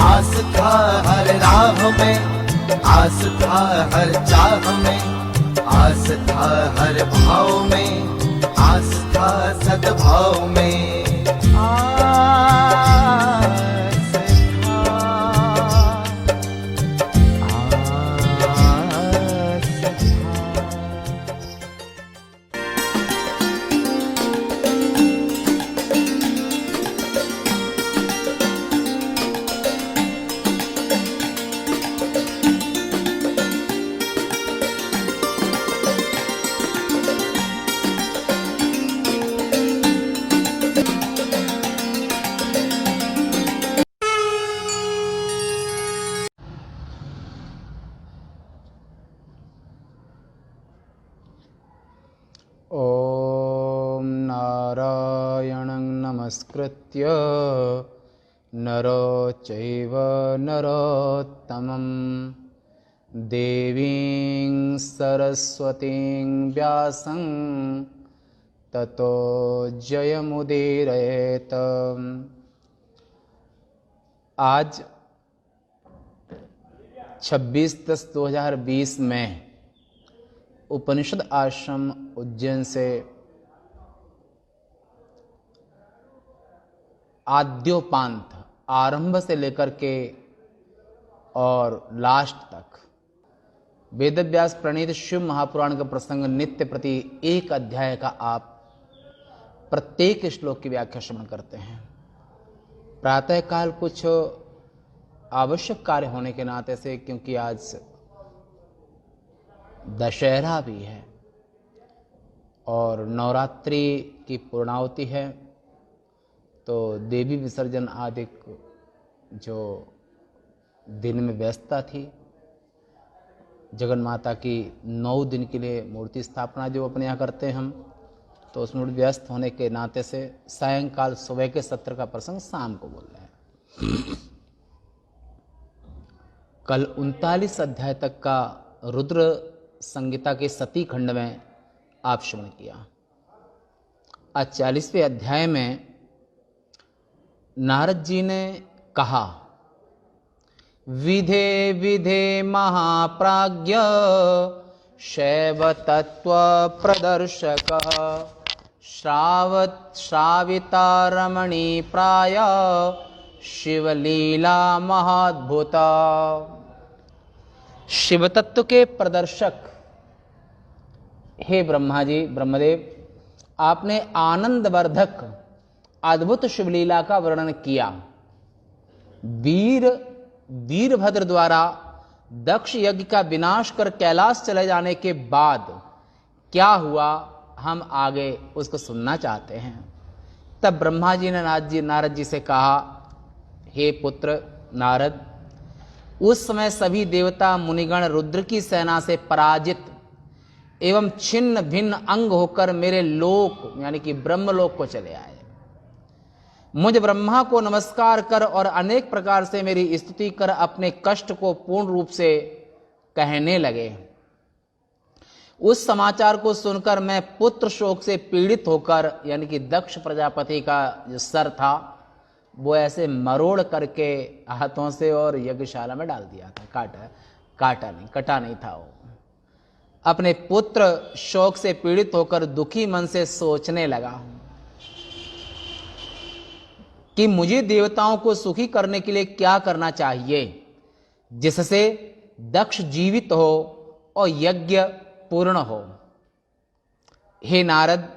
आस था हर राह में, आस था हर चाह में, आस था हर भाव में, आस था सद्भाव में। आस था, आस था। ॐ नारायणं नमस्कृत्य नरो चैव नरोत्तमं देवीं सरस्वतीं व्यासं ततो जयमुदीरयेत्। आज 26/10/2020 में उपनिषद आश्रम उज्जैन से आद्योपांत आरंभ से लेकर के और लास्ट तक वेदव्यास प्रणीत शिव महापुराण का प्रसंग नित्य प्रति एक अध्याय का आप प्रत्येक श्लोक की व्याख्या श्रवण करते हैं। प्रातःकाल कुछ आवश्यक कार्य होने के नाते से, क्योंकि आज दशहरा भी है और नवरात्रि की पूर्णाहुति है, तो देवी विसर्जन आदि जो दिन में व्यस्तता थी, जगन माता की 9 दिन के लिए मूर्ति स्थापना जो अपने यहाँ करते हैं हम, तो उसमें व्यस्त होने के नाते से सायंकाल सुबह के सत्र का प्रसंग शाम को बोल रहे हैं। कल 39 अध्याय तक का रुद्र संगीता के सती खंड में आप श्रवण किया। आज 40वें अध्याय में नारद जी ने कहा, विधे विधे महाप्राज्ञ शैव तत्व प्रदर्शक श्राविता रमणी प्राय शिवलीला महाद्भुता। शिव तत्व के प्रदर्शक हे ब्रह्मा जी, ब्रह्मदेव, आपने आनंदवर्धक अद्भुत शिवलीला का वर्णन किया। वीरभद्र द्वारा दक्ष यज्ञ का विनाश कर कैलाश चले जाने के बाद क्या हुआ, हम आगे उसको सुनना चाहते हैं। तब ब्रह्मा जी ने नारद जी से कहा, हे पुत्र नारद, उस समय सभी देवता मुनिगण रुद्र की सेना से पराजित एवं छिन्न भिन्न अंग होकर मेरे लोक यानी कि ब्रह्मलोक को चले आए। मुझ ब्रह्मा को नमस्कार कर और अनेक प्रकार से मेरी स्तुति कर अपने कष्ट को पूर्ण रूप से कहने लगे। उस समाचार को सुनकर मैं पुत्र शोक से पीड़ित होकर, यानी कि दक्ष प्रजापति का जो सर था वो ऐसे मरोड़ करके हाथों से और यज्ञशाला में डाल दिया था। कटा नहीं था वो। अपने पुत्र शोक से पीड़ित होकर दुखी मन से सोचने लगा कि मुझे देवताओं को सुखी करने के लिए क्या करना चाहिए जिससे दक्ष जीवित हो और यज्ञ पूर्ण हो। हे नारद,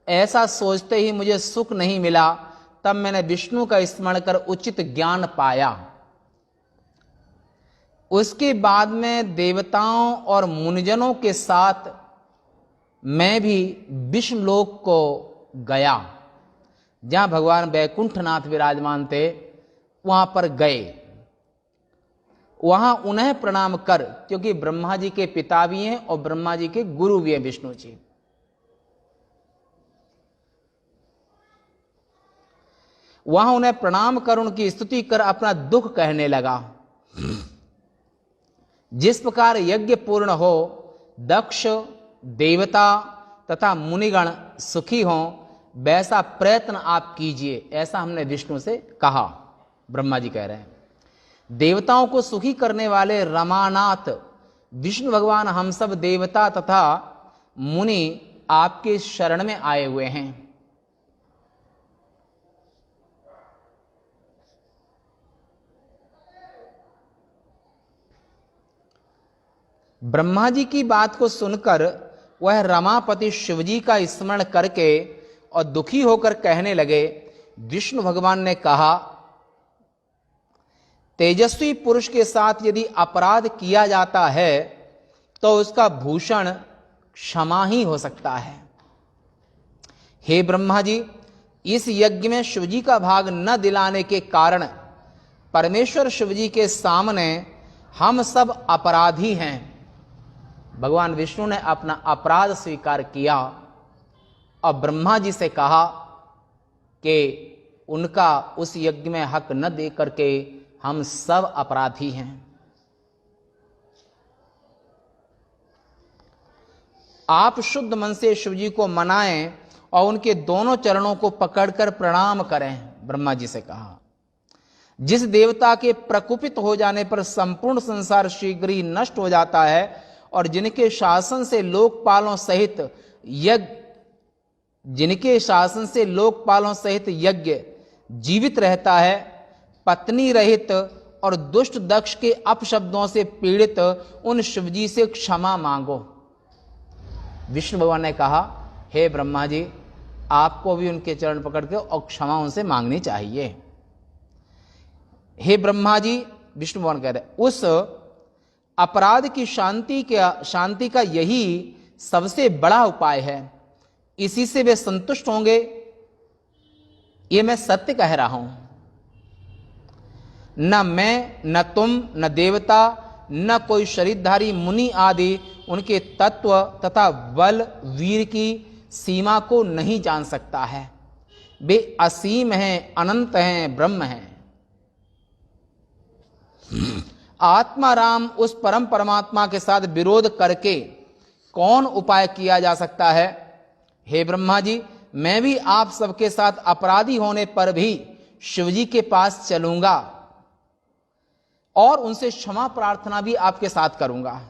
ऐसा सोचते ही मुझे सुख नहीं मिला। तब मैंने विष्णु का स्मरण कर उचित ज्ञान पाया। उसके बाद में देवताओं और मुनिजनों के साथ मैं भी विष्णुलोक को गया, जहां भगवान वैकुंठनाथ विराजमान थे। वहां पर गए, वहां उन्हें प्रणाम कर, क्योंकि ब्रह्मा जी के पिता भी हैं और ब्रह्मा जी के गुरु भी हैं विष्णु जी। वहां उन्हें प्रणाम कर उनकी स्तुति कर अपना दुख कहने लगा। जिस प्रकार यज्ञ पूर्ण हो, दक्ष देवता तथा मुनिगण सुखी हों, वैसा प्रयत्न आप कीजिए, ऐसा हमने विष्णु से कहा। ब्रह्मा जी कह रहे हैं। देवताओं को सुखी करने वाले रमानाथ विष्णु भगवान हम सब देवता तथा मुनि आपके शरण में आए हुए हैं। ब्रह्मा जी की बात को सुनकर वह रमापति शिवजी का स्मरण करके और दुखी होकर कहने लगे। विष्णु भगवान ने कहा, तेजस्वी पुरुष के साथ यदि अपराध किया जाता है तो उसका भूषण क्षमा ही हो सकता है। हे ब्रह्मा जी, इस यज्ञ में शिवजी का भाग न दिलाने के कारण परमेश्वर शिवजी के सामने हम सब अपराधी हैं। भगवान विष्णु ने अपना अपराध स्वीकार किया और ब्रह्मा जी से कहा कि उनका उस यज्ञ में हक न दे करके हम सब अपराधी हैं। आप शुद्ध मन से शिवजी को मनाएं और उनके दोनों चरणों को पकड़कर प्रणाम करें। ब्रह्मा जी से कहा, जिस देवता के प्रकुपित हो जाने पर संपूर्ण संसार शीघ्र ही नष्ट हो जाता है और जिनके शासन से लोकपालों सहित यज्ञ जीवित रहता है, पत्नी रहित और दुष्ट दक्ष के अपशब्दों से पीड़ित उन शिवजी से क्षमा मांगो। विष्णु भगवान ने कहा, हे ब्रह्मा जी, आपको भी उनके चरण पकड़ के और क्षमा उनसे मांगनी चाहिए। हे ब्रह्मा जी, विष्णु भगवान कह रहे, उस अपराध की शांति का यही सबसे बड़ा उपाय है। इसी से वे संतुष्ट होंगे, ये मैं सत्य कह रहा हूं। न मैं, न तुम, न देवता, न कोई शरीरधारी मुनि आदि उनके तत्व तथा बल वीर की सीमा को नहीं जान सकता है। वे असीम हैं, अनंत हैं, ब्रह्म हैं। आत्मा राम उस परम परमात्मा के साथ विरोध करके कौन उपाय किया जा सकता है? हे ब्रह्मा जी, मैं भी आप सबके साथ अपराधी होने पर भी शिवजी के पास चलूंगा और उनसे क्षमा प्रार्थना भी आपके साथ करूंगा।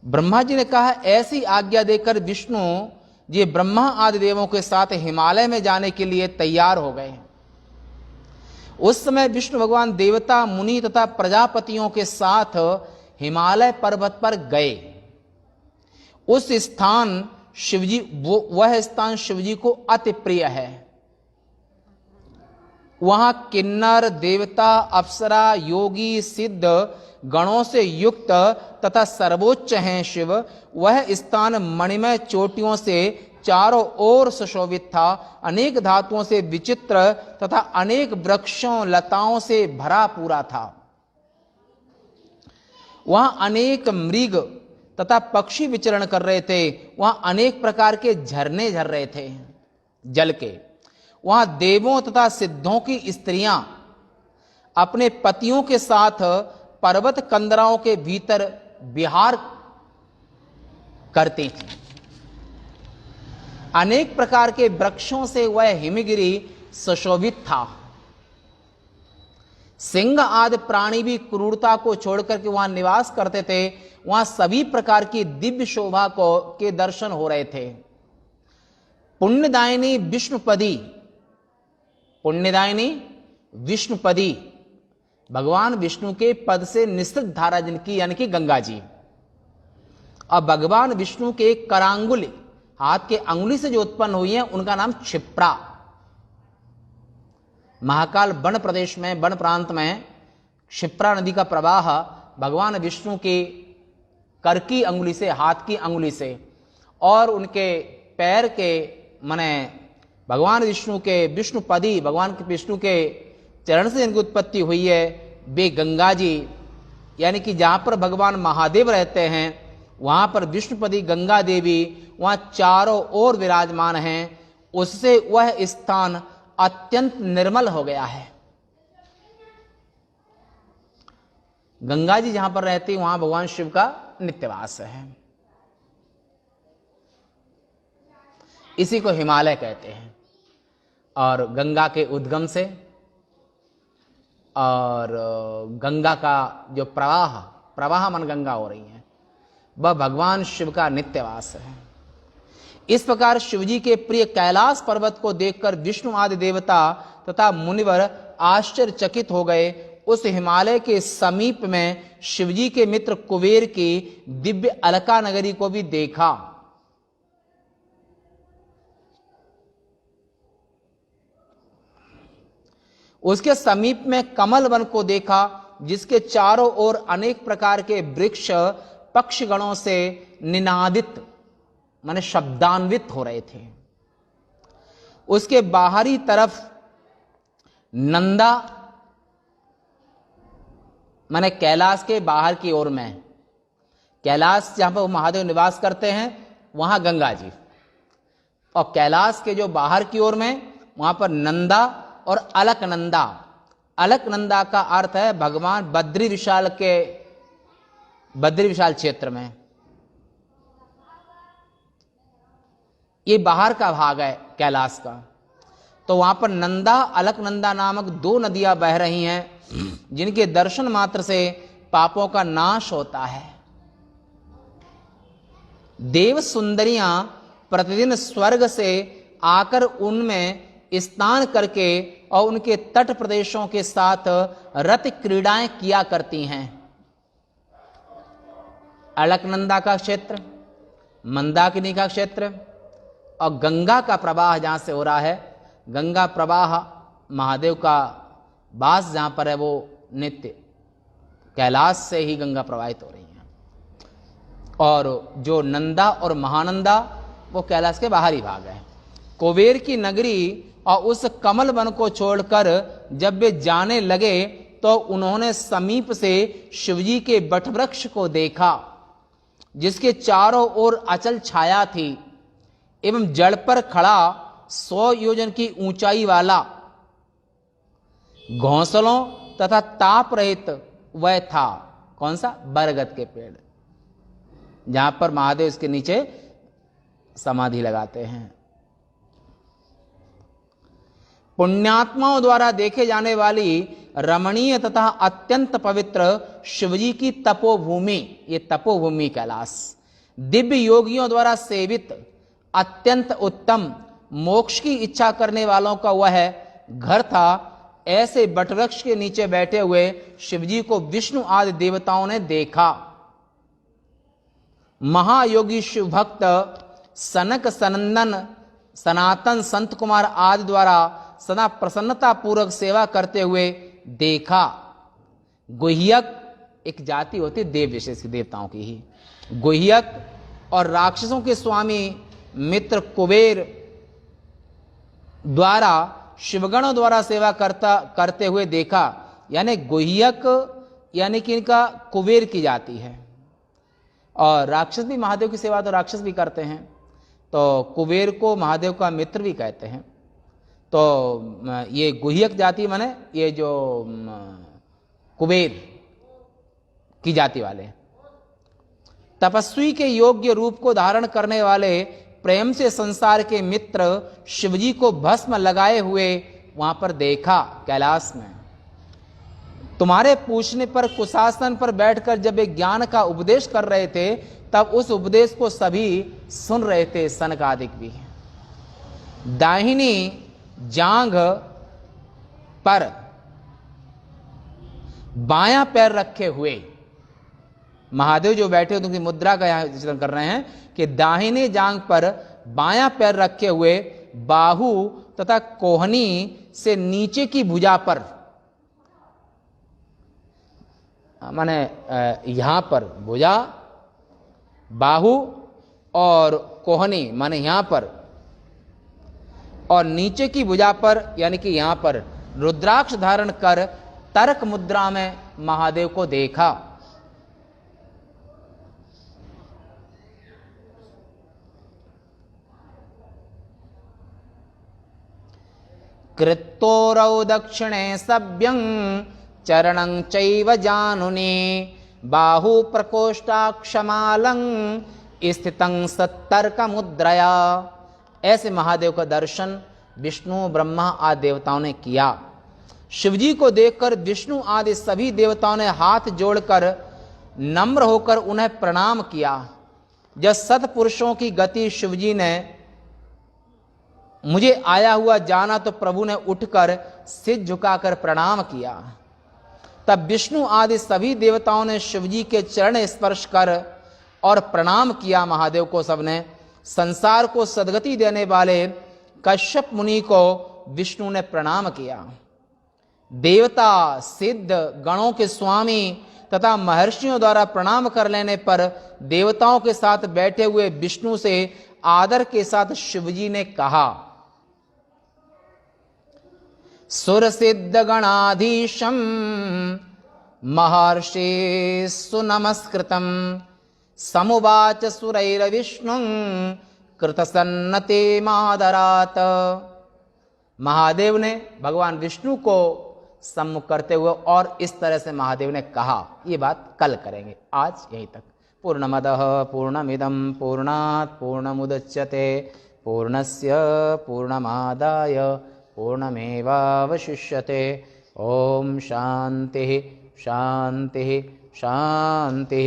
ब्रह्मा जी ने कहा, ऐसी आज्ञा देकर विष्णु जी ब्रह्मा आदि देवों के साथ हिमालय में जाने के लिए तैयार हो गए। उस समय विष्णु भगवान देवता, मुनि तथा प्रजापतियों के साथ हिमालय पर्वत पर गए। उस स्थान शिवजी, वह स्थान शिवजी को अति प्रिय है। वहां किन्नर, देवता, अप्सरा, योगी, सिद्ध गणों से युक्त तथा सर्वोच्च हैं शिव। वह स्थान मणिमय चोटियों से चारों ओर सुशोभित था। अनेक धातुओं से विचित्र तथा अनेक वृक्षों लताओं से भरा पूरा था। वहां अनेक मृग तथा पक्षी विचरण कर रहे थे। वहां अनेक प्रकार के झरने झर रहे थे जल के। वहां देवों तथा सिद्धों की स्त्रियां अपने पतियों के साथ पर्वत कंदराओं के भीतर विहार करती थी। अनेक प्रकार के वृक्षों से वह हिमगिरी सुशोभित था। सिंह आदि प्राणी भी क्रूरता को छोड़कर के वहां निवास करते थे। वहां सभी प्रकार की दिव्य शोभा के दर्शन हो रहे थे। पुण्यदायिनी विष्णुपदी, भगवान विष्णु के पद से निश्चित धारा जिनकी, यानी कि गंगा जी, और भगवान विष्णु के करांगुली, हाथ के अंगुली से जो उत्पन्न हुई है, उनका नाम क्षिप्रा। महाकाल वन प्रदेश में, वन प्रांत में क्षिप्रा नदी का प्रवाह भगवान विष्णु के कर की अंगुली से, हाथ की अंगुली से, और उनके पैर के, माने भगवान विष्णु के विष्णुपदी, भगवान के विष्णु के चरण से जिनकी उत्पत्ति हुई है, वे गंगा जी, यानी कि जहां पर भगवान महादेव रहते हैं वहां पर विष्णुपदी गंगा देवी वहां चारों ओर विराजमान हैं। उससे वह स्थान अत्यंत निर्मल हो गया है। गंगा जी जहां पर रहती वहां भगवान शिव का नित्यवास है। इसी को हिमालय कहते हैं। और गंगा के उद्गम से और गंगा का जो प्रवाह मन गंगा हो रही है, वह भगवान शिव का नित्यवास है। इस प्रकार शिवजी के प्रिय कैलाश पर्वत को देखकर विष्णु आदि देवता तथा मुनिवर आश्चर्यचकित हो गए। उस हिमालय के समीप में शिवजी के मित्र कुबेर की दिव्य अलका नगरी को भी देखा। उसके समीप में कमल वन को देखा, जिसके चारों ओर अनेक प्रकार के वृक्ष पक्षगणों से निनादित माने शब्दान्वित हो रहे थे। उसके बाहरी तरफ नंदा माने कैलाश के बाहर की ओर में, कैलाश जहां पर महादेव निवास करते हैं वहां गंगा जी, और कैलाश के जो बाहर की ओर में वहां पर नंदा और अलकनंदा। अलकनंदा का अर्थ है भगवान बद्री विशाल के बद्री विशाल क्षेत्र में, ये बाहर का भाग है कैलाश का। तो वहां पर नंदा अलकनंदा नामक 2 नदियां बह रही हैं, जिनके दर्शन मात्र से पापों का नाश होता है। देव सुंदरियां प्रतिदिन स्वर्ग से आकर उनमें स्नान करके और उनके तट प्रदेशों के साथ रत क्रीड़ाएं किया करती हैं। अलकनंदा का क्षेत्र, मंदाकिनी का क्षेत्र और गंगा का प्रवाह जहां से हो रहा है, गंगा प्रवाह महादेव का वास जहां पर है, वो नित्य कैलाश से ही गंगा प्रवाहित हो रही है। और जो नंदा और महानंदा वो कैलाश के बाहरी भाग है। कुबेर की नगरी और उस कमल वन को छोड़कर जब वे जाने लगे तो उन्होंने समीप से शिवजी के वटवृक्ष को देखा, जिसके चारों ओर अचल छाया थी एवं जड़ पर खड़ा 100 योजन की ऊंचाई वाला घोंसलों तथा ताप रहित वह था। कौन सा? बरगद के पेड़, जहां पर महादेव इसके नीचे समाधि लगाते हैं। पुण्यात्माओं द्वारा देखे जाने वाली रमणीय तथा अत्यंत पवित्र शिवजी की तपोभूमि, ये तपोभूमि कैलाश, दिव्य योगियों द्वारा सेवित अत्यंत उत्तम मोक्ष की इच्छा करने वालों का वह घर था। ऐसे बटवृक्ष के नीचे बैठे हुए शिवजी को विष्णु आदि देवताओं ने देखा। महायोगी शिव भक्त सनक सनंदन सनातन संत कुमार आदि द्वारा सदा प्रसन्नता पूर्वक सेवा करते हुए देखा। गुह्यक एक जाति होती देव विशेष की, देवताओं की ही। गुह्यक और राक्षसों के स्वामी मित्र कुबेर द्वारा शिवगणों द्वारा सेवा करते हुए देखा। यानी गुह्यक यानी कि इनका कुबेर की जाति है, और राक्षस भी महादेव की सेवा तो राक्षस भी करते हैं, तो कुबेर को महादेव का मित्र भी कहते हैं। तो ये गुह्यक जाति माने ये जो कुबेर की जाति वाले, तपस्वी के योग्य रूप को धारण करने वाले प्रेम से संसार के मित्र शिवजी को भस्म लगाए हुए वहां पर देखा कैलाश में। तुम्हारे पूछने पर कुशासन पर बैठकर जब वे ज्ञान का उपदेश कर रहे थे, तब उस उपदेश को सभी सुन रहे थे, सनकादिक भी। दाहिनी जांघ पर बायां पैर रखे हुए महादेव जो बैठे उनकी मुद्रा का यहां चित्रण कर रहे हैं कि दाहिने जांघ पर बायां पैर रखे हुए बाहु तथा कोहनी से नीचे की भुजा पर, माने यहां पर भुजा, बाहु और कोहनी माने यहां पर, और नीचे की भुजा पर यानी कि यहां पर रुद्राक्ष धारण कर तर्क मुद्रा में महादेव को देखा। कृत्तोरौ दक्षिणे सभ्यं चरणं चैव जानुने बाहु प्रकोष्ठाक्षमालं स्थितं सत्तर्क मुद्रया। ऐसे महादेव का दर्शन विष्णु ब्रह्मा आदि देवताओं ने किया। शिवजी को देखकर विष्णु आदि सभी देवताओं ने हाथ जोड़कर नम्र होकर उन्हें प्रणाम किया। जब सत्पुरुषों की गति शिवजी ने मुझे आया हुआ जाना तो प्रभु ने उठकर सिर झुकाकर प्रणाम किया। तब विष्णु आदि सभी देवताओं ने शिवजी के चरण स्पर्श कर और प्रणाम किया। महादेव को सबने संसार को सद्गति देने वाले कश्यप मुनि को विष्णु ने प्रणाम किया। देवता, सिद्ध, गणों के स्वामी तथा महर्षियों द्वारा प्रणाम कर लेने पर देवताओं के साथ बैठे हुए विष्णु से आदर के साथ शिवजी ने कहा, सुर सिद्ध गणाधीशम महर्षि सुनमस्कृतम समुवाच सुरैर्विष्णु कृतसन्नते मादरात। महादेव ने भगवान विष्णु को सम्मुख करते हुए और इस तरह से महादेव ने कहा। ये बात कल करेंगे, आज यहीं तक। पूर्णमदः पूर्णमिदं पूर्णात् पूर्णमुदच्यते पूर्णस्य पूर्णमादाय पूर्णमेवावशिष्यते। ओम शांति शांति शांति।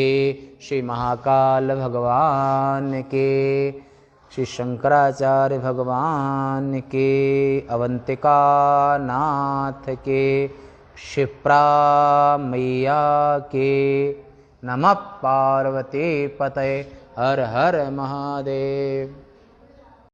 श्री महाकाल भगवान के, श्री शंकराचार्य भगवान के, अवंतिका नाथ के, शिप्रा मैया के। नमः पार्वती पतये। हर हर महादेव।